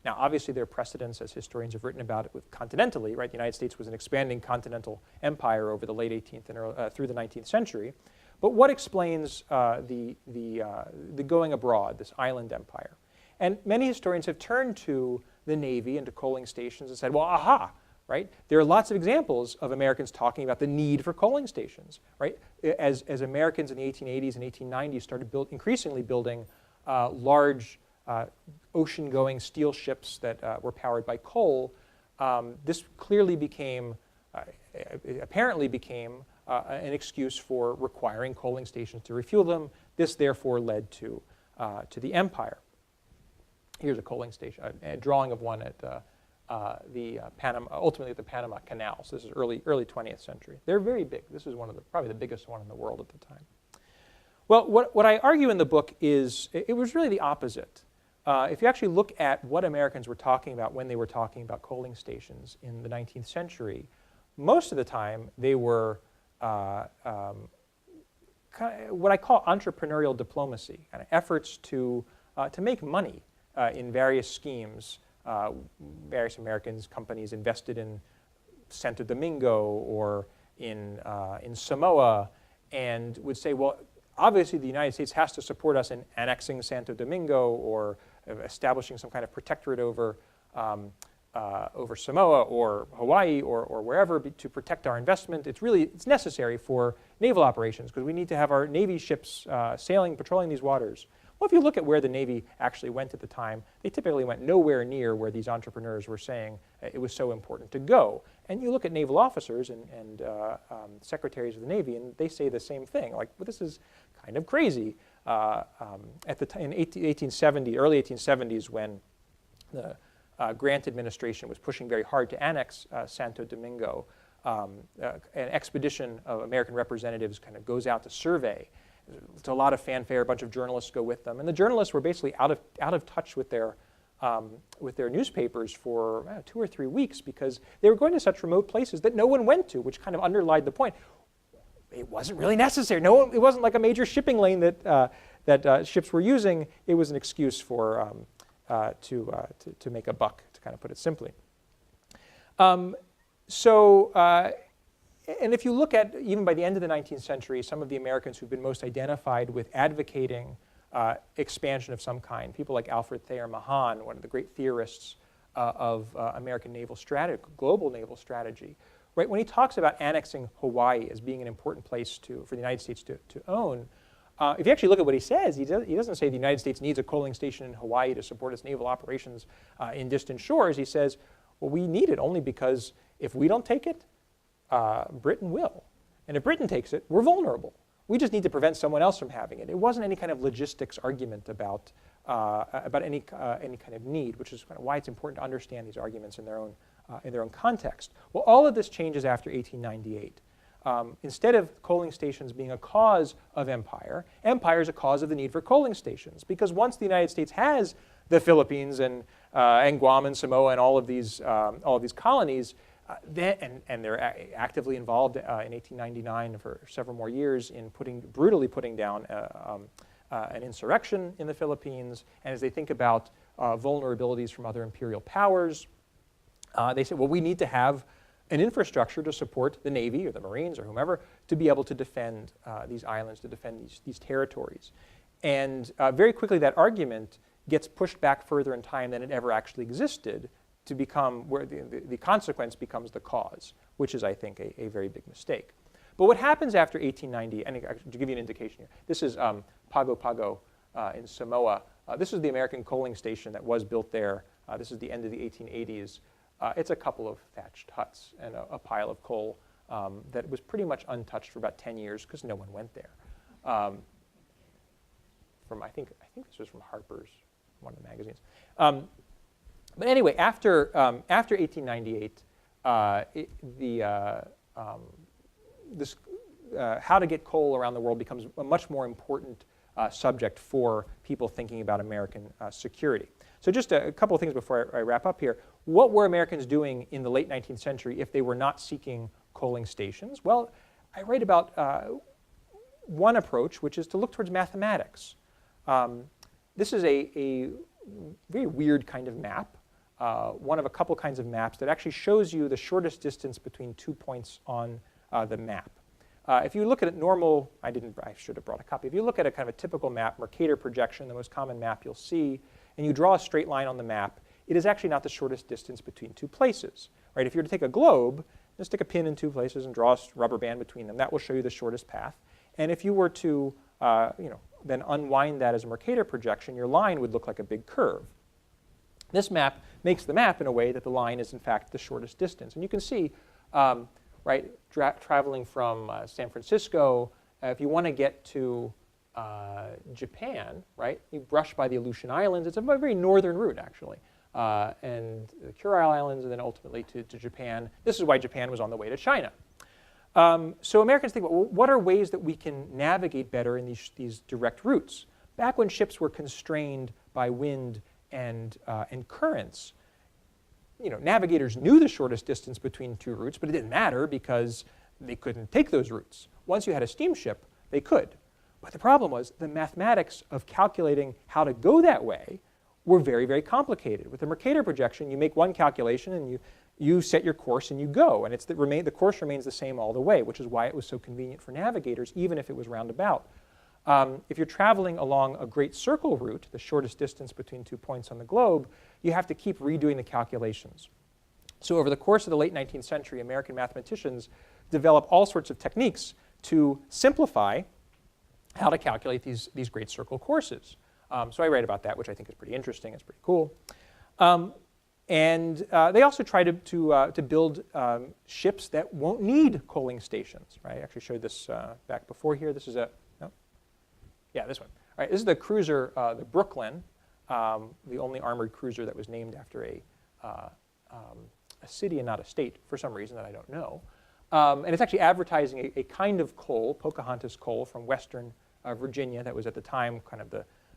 Now, obviously, there are precedents, as historians have written about it, with continentally, right? The United States was an expanding continental empire over the late 18th and through the 19th century. But what explains the going abroad, this island empire? And many historians have turned to the Navy and to coaling stations and said, well, aha, right? There are lots of examples of Americans talking about the need for coaling stations, right? As Americans in the 1880s and 1890s started increasingly building large ocean-going steel ships that were powered by coal, this clearly became, apparently became an excuse for requiring coaling stations to refuel them. This therefore led to the empire. Here's a coaling station, a drawing of one at ultimately at the Panama Canal. So this is early 20th century. They're very big. This is probably the biggest one in the world at the time. Well, what I argue in the book is it was really the opposite. If you actually look at what Americans were talking about when they were talking about coaling stations in the 19th century, most of the time they were kind of what I call entrepreneurial diplomacy, kind of efforts to make money in various schemes. Various Americans, companies invested in Santo Domingo or in Samoa, and would say, well, obviously the United States has to support us in annexing Santo Domingo or establishing some kind of protectorate over Samoa or Hawaii or wherever to protect our investment. It's necessary for naval operations because we need to have our Navy ships patrolling these waters. Well, if you look at where the Navy actually went at the time, they typically went nowhere near where these entrepreneurs were saying it was so important to go. And you look at naval officers and secretaries of the Navy, and they say the same thing, like, well, this is kind of crazy. At the time, in early 1870s, when the Grant administration was pushing very hard to annex Santo Domingo, an expedition of American representatives kind of goes out to survey. It's a lot of fanfare. A bunch of journalists go with them, and the journalists were basically out of touch with their newspapers for 2 or 3 weeks because they were going to such remote places that no one went to, which kind of underlined the point. It wasn't really necessary. It wasn't like a major shipping lane that ships were using. It was an excuse for to make a buck, to kind of put it simply. And if you look at, even by the end of the 19th century, some of the Americans who've been most identified with advocating expansion of some kind. People like Alfred Thayer Mahan, one of the great theorists of American naval strategy, global naval strategy, right? When he talks about annexing Hawaii as being an important place for the United States to own, if you actually look at what he says, he doesn't say the United States needs a coaling station in Hawaii to support its naval operations in distant shores. He says, well, we need it only because if we don't take it, Britain will. And if Britain takes it, we're vulnerable. We just need to prevent someone else from having it. It wasn't any kind of logistics argument about any kind of need, which is kind of why it's important to understand these arguments in their own context. Well, all of this changes after 1898. Instead of coaling stations being a cause of empire, empire is a cause of the need for coaling stations. Because once the United States has the Philippines and Guam and Samoa and all of these colonies, and they're actively involved in 1899 for several more years in brutally putting down an insurrection in the Philippines. And as they think about vulnerabilities from other imperial powers, they say, well, we need to have an infrastructure to support the Navy or the Marines or whomever to be able to defend these islands, to defend these territories. And very quickly that argument gets pushed back further in time than it ever actually existed to become where the consequence becomes the cause, which is, I think, a very big mistake. But what happens after 1890, and to give you an indication here, this is Pago Pago in Samoa. This is the American coaling station that was built there. This is the end of the 1880s. It's a couple of thatched huts and a pile of coal that was pretty much untouched for about 10 years because no one went there. I think this was from Harper's, one of the magazines. But anyway, after 1898, how to get coal around the world becomes a much more important subject for people thinking about American security. So just a couple of things before I wrap up here. What were Americans doing in the late 19th century if they were not seeking coaling stations? Well, I write about one approach, which is to look towards mathematics. This is a very weird kind of map, one of a couple kinds of maps that actually shows you the shortest distance between 2 points on the map. If you look at a normal, I should have brought a copy. If you look at a kind of a typical map, Mercator projection, the most common map you'll see, and you draw a straight line on the map, it is actually not the shortest distance between two places. Right? If you were to take a globe, just stick a pin in two places and draw a rubber band between them, that will show you the shortest path. And if you were to then unwind that as a Mercator projection, your line would look like a big curve. This map makes the map in a way that the line is in fact the shortest distance. And you can see, traveling from San Francisco, if you want to get to Japan, right, you brush by the Aleutian Islands. It's a very northern route, actually, and the Kurile Islands, and then ultimately to Japan. This is why Japan was on the way to China. So Americans think, well, what are ways that we can navigate better in these direct routes? Back when ships were constrained by wind and currents, navigators knew the shortest distance between two routes, but it didn't matter because they couldn't take those routes. Once you had a steamship, they could. But the problem was the mathematics of calculating how to go that way were very, very complicated. With the Mercator projection, you make one calculation and you set your course and you go. And the course remains the same all the way, which is why it was so convenient for navigators, even if it was roundabout. If you're traveling along a great circle route, the shortest distance between 2 points on the globe, you have to keep redoing the calculations. So over the course of the late 19th century, American mathematicians developed all sorts of techniques to simplify how to calculate these great circle courses. So I write about that, which I think is pretty interesting. It's pretty cool. And they also try to build ships that won't need coaling stations. Right? I actually showed this back before here. This is this one. All right, this is the cruiser, the Brooklyn, the only armored cruiser that was named after a city and not a state for some reason that I don't know. And it's actually advertising a kind of coal, Pocahontas coal, from western Virginia that was at the time kind of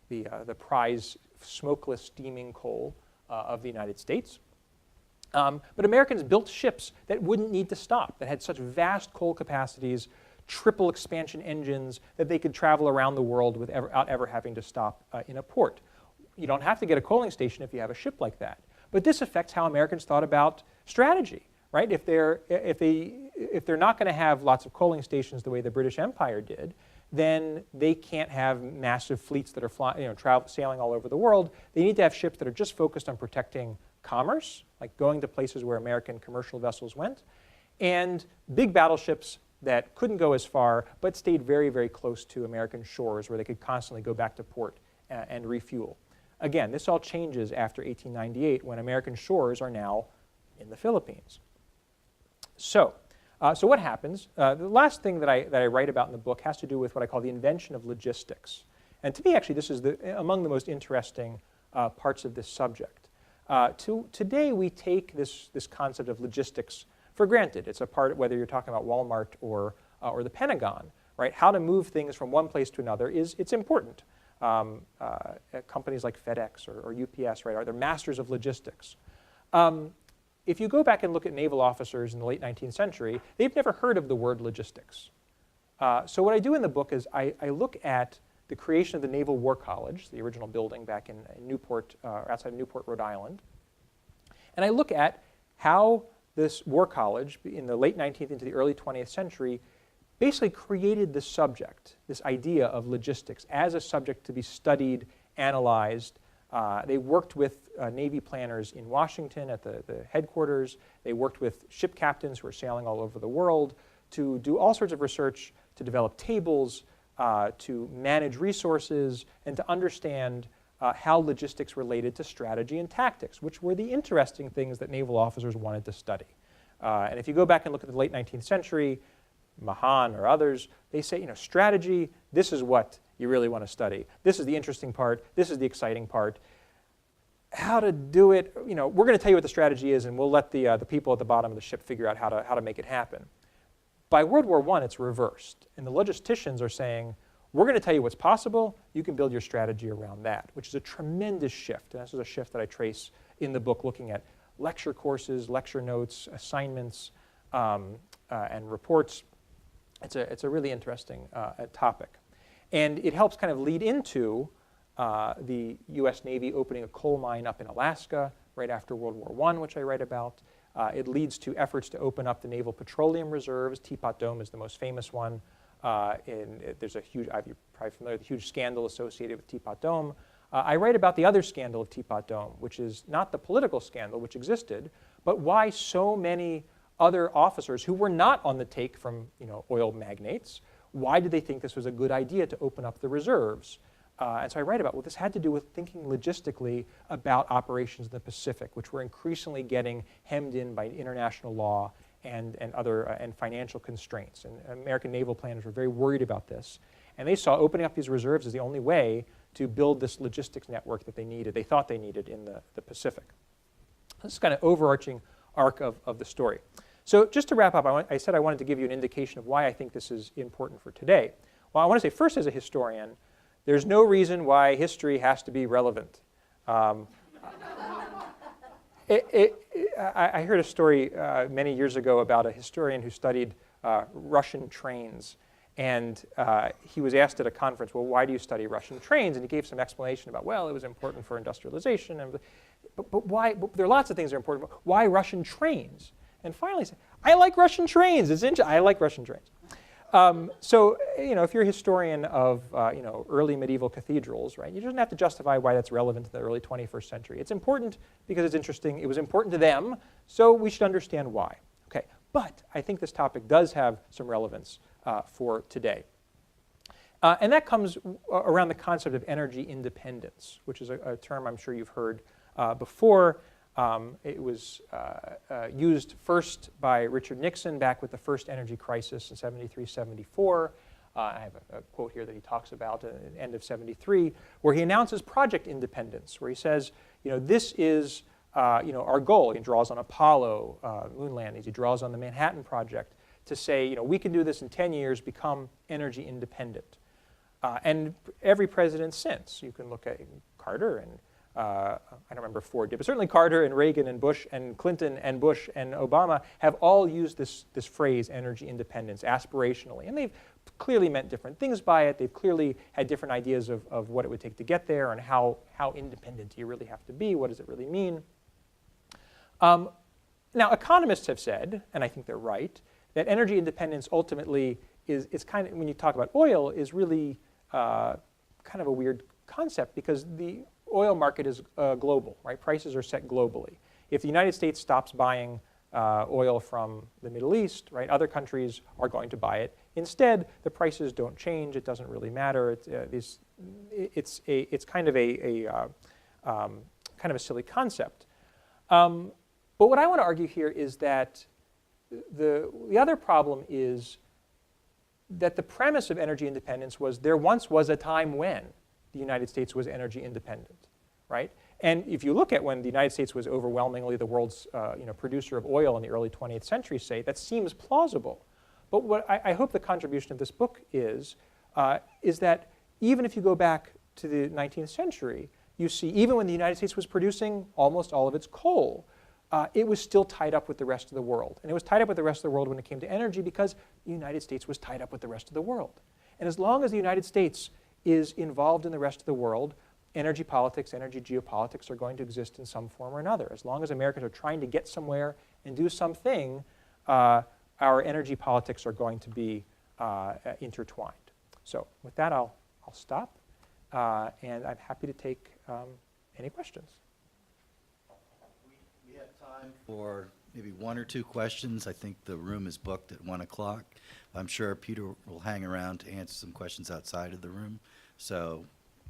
the prize smokeless steaming coal of the United States. But Americans built ships that wouldn't need to stop, that had such vast coal capacities, triple expansion engines, that they could travel around the world without ever having to stop in a port. You don't have to get a coaling station if you have a ship like that. But this affects how Americans thought about strategy, right? If they're not going to have lots of coaling stations the way the British Empire did, then they can't have massive fleets that are sailing all over the world. They need to have ships that are just focused on protecting commerce, like going to places where American commercial vessels went, and big battleships that couldn't go as far but stayed very, very close to American shores where they could constantly go back to port and refuel. Again, this all changes after 1898 when American shores are now in the Philippines. So what happens? The last thing that I write about in the book has to do with what I call the invention of logistics. And to me, actually, this is among the most interesting parts of this subject. Today, we take this concept of logistics for granted. It's a part, whether you're talking about Walmart or the Pentagon, right? How to move things from one place to another it's important. Companies like FedEx or UPS, right, they're masters of logistics. If you go back and look at naval officers in the late 19th century, they've never heard of the word logistics. So what I do in the book is I look at the creation of the Naval War College, the original building back in Newport, outside of Newport, Rhode Island. And I look at how this War College in the late 19th into the early 20th century basically created this subject, this idea of logistics as a subject to be studied, analyzed. They worked with Navy planners in Washington at the headquarters. They worked with ship captains who were sailing all over the world to do all sorts of research, to develop tables, to manage resources, and to understand how logistics related to strategy and tactics, which were the interesting things that naval officers wanted to study. And if you go back and look at the late 19th century, Mahan or others, they say, strategy, this is what you really want to study. This is the interesting part. This is the exciting part. How to do it, we're going to tell you what the strategy is, and we'll let the people at the bottom of the ship figure out how to make it happen. By World War I, it's reversed. And the logisticians are saying, we're going to tell you what's possible. You can build your strategy around that, which is a tremendous shift. And this is a shift that I trace in the book, looking at lecture courses, lecture notes, assignments, and reports. It's a really interesting topic. And it helps kind of lead into the U.S. Navy opening a coal mine up in Alaska right after World War I, which I write about. It leads to efforts to open up the Naval Petroleum Reserves. Teapot Dome is the most famous one. There's a huge, you're probably familiar with the huge scandal associated with Teapot Dome. I write about the other scandal of Teapot Dome, which is not the political scandal which existed, but why so many other officers who were not on the take from oil magnates, why did they think this was a good idea to open up the reserves? And so I write about, this had to do with thinking logistically about operations in the Pacific, which were increasingly getting hemmed in by international law and other and financial constraints. And American naval planners were very worried about this. And they saw opening up these reserves as the only way to build this logistics network that they thought they needed in the Pacific. This is kind of overarching arc of the story. So just to wrap up, I said I wanted to give you an indication of why I think this is important for today. Well, I want to say first, as a historian, there's no reason why history has to be relevant. I heard a story many years ago about a historian who studied Russian trains. And he was asked at a conference, well, why do you study Russian trains? And he gave some explanation about, well, it was important for industrialization. But why? But there are lots of things that are important. But why Russian trains? And finally he said, I like Russian trains. I like Russian trains. So, if you're a historian of, early medieval cathedrals, right, you don't have to justify why that's relevant to the early 21st century. It's important because it's interesting. It was important to them, so we should understand why. Okay, but I think this topic does have some relevance for today. And that comes around the concept of energy independence, which is a term I'm sure you've heard before. It was used first by Richard Nixon back with the first energy crisis in 73, 74. I have a quote here that he talks about at the end of 73, where he announces project independence, where he says, this is our goal. He draws on Apollo moon landings. He draws on the Manhattan Project to say, we can do this in 10 years, become energy independent. And every president since, you can look at Carter and I don't remember if Ford did, but certainly Carter and Reagan and Bush and Clinton and Bush and Obama have all used this phrase, energy independence, aspirationally. And they've clearly meant different things by it. They've clearly had different ideas of what it would take to get there and how independent do you really have to be, what does it really mean. Now, economists have said, and I think they're right, that energy independence ultimately it's kind of, when you talk about oil, is really kind of a weird concept, because the oil market is global, right? Prices are set globally. If the United States stops buying oil from the Middle East, right, other countries are going to buy it. Instead, the prices don't change. It doesn't really matter. It's kind of a silly concept. But what I want to argue here is that the other problem is that the premise of energy independence was there once was a time when the United States was energy independent, right? And if you look at when the United States was overwhelmingly the world's producer of oil in the early 20th century, say, that seems plausible. But what I hope the contribution of this book is that even if you go back to the 19th century, you see even when the United States was producing almost all of its coal, it was still tied up with the rest of the world. And it was tied up with the rest of the world when it came to energy because the United States was tied up with the rest of the world. And as long as the United States is involved in the rest of the world, energy politics, energy geopolitics are going to exist in some form or another. As long as Americans are trying to get somewhere and do something, our energy politics are going to be intertwined. So with that, I'll stop. And I'm happy to take any questions. We have time for maybe one or two questions. I think the room is booked at 1 o'clock. I'm sure Peter will hang around to answer some questions outside of the room. So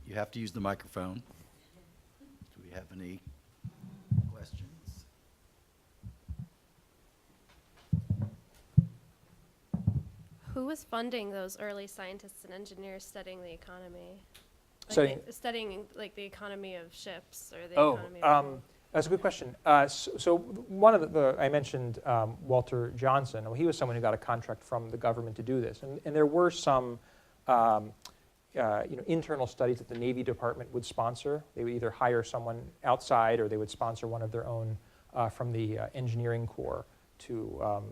you have to use the microphone. Do we have any questions? Who was funding those early scientists and engineers studying the economy? Studying like the economy of ships or the economy of that's a good question. So one of I mentioned Walter Johnson. Well, he was someone who got a contract from the government to do this. And there were some internal studies that the Navy Department would sponsor. They would either hire someone outside or they would sponsor one of their own from the engineering corps to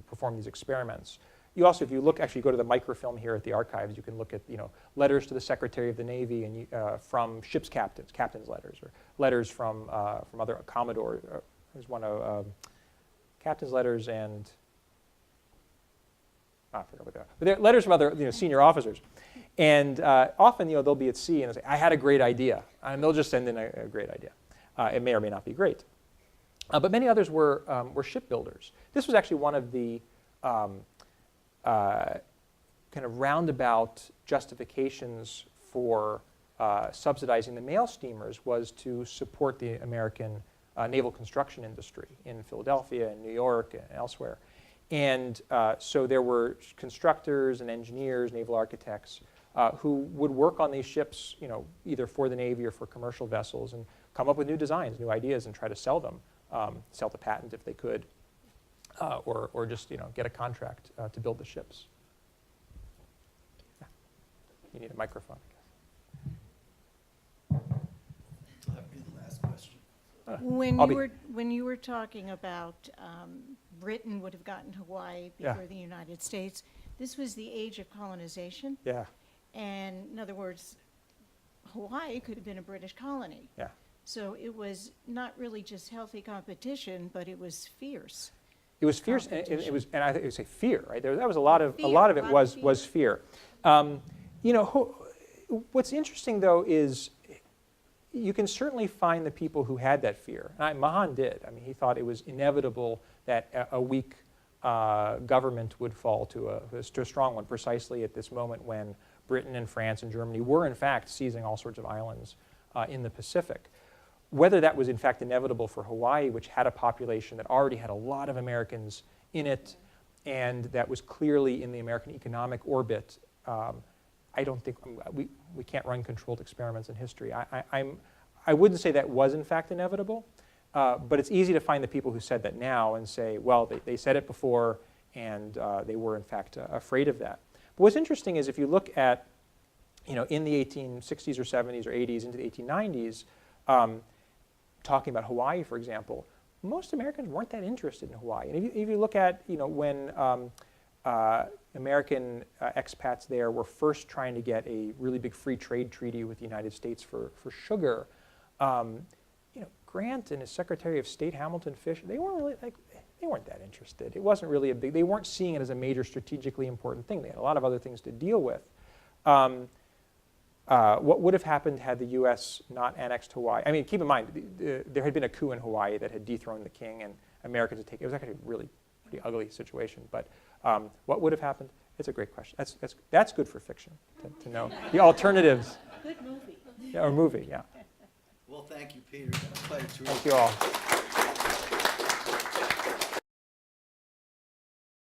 perform these experiments. You also, if you look, actually go to the microfilm here at the archives, you can look at letters to the Secretary of the Navy and from ship's captain's letters, or letters from other Commodore. There's one of captain's letters and I forgot what they are. But they're letters from other senior officers, and often they'll be at sea and they'll say, "I had a great idea," and they'll just send in a great idea. It may or may not be great, but many others were shipbuilders. This was actually one of the kind of roundabout justifications for subsidizing the mail steamers was to support the American naval construction industry in Philadelphia and New York and elsewhere. And so there were constructors and engineers, naval architects, who would work on these ships, either for the Navy or for commercial vessels, and come up with new designs, new ideas, and try to sell them, sell the patent if they could. Or just get a contract to build the ships. Yeah. You need a microphone, I guess. That'll be the last question. When you were talking about Britain would have gotten Hawaii before the United States, this was the age of colonization. Yeah. And in other words, Hawaii could have been a British colony. Yeah. So it was not really just healthy competition, but it was fierce. It was fierce, and it was, and I think it would say fear, right? That was a lot of it was fear. What's interesting though is you can certainly find the people who had that fear. Mahan did. I mean, he thought it was inevitable that a weak government would fall to a strong one, precisely at this moment when Britain and France and Germany were in fact seizing all sorts of islands in the Pacific. Whether that was in fact inevitable for Hawaii, which had a population that already had a lot of Americans in it, and that was clearly in the American economic orbit, I don't think we can't run controlled experiments in history. I wouldn't say that was in fact inevitable, but it's easy to find the people who said that now and say, well, they said it before, and they were in fact afraid of that. But what's interesting is if you look at, in the 1860s or 70s or 80s into the 1890s. Talking about Hawaii, for example, most Americans weren't that interested in Hawaii. And if you look at, when American expats there were first trying to get a really big free trade treaty with the United States for sugar, Grant and his Secretary of State Hamilton Fish, they weren't really they weren't that interested. It wasn't really a big, they weren't seeing it as a major strategically important thing. They had a lot of other things to deal with. What would have happened had the U.S. not annexed Hawaii? I mean, keep in mind, there had been a coup in Hawaii that had dethroned the king, and Americans had taken, it was actually a really pretty ugly situation. But what would have happened? It's a great question. That's good for fiction, to know the alternatives. Good movie. Yeah, or movie, yeah. Well, thank you, Peter. It's been a pleasure to Thank you all.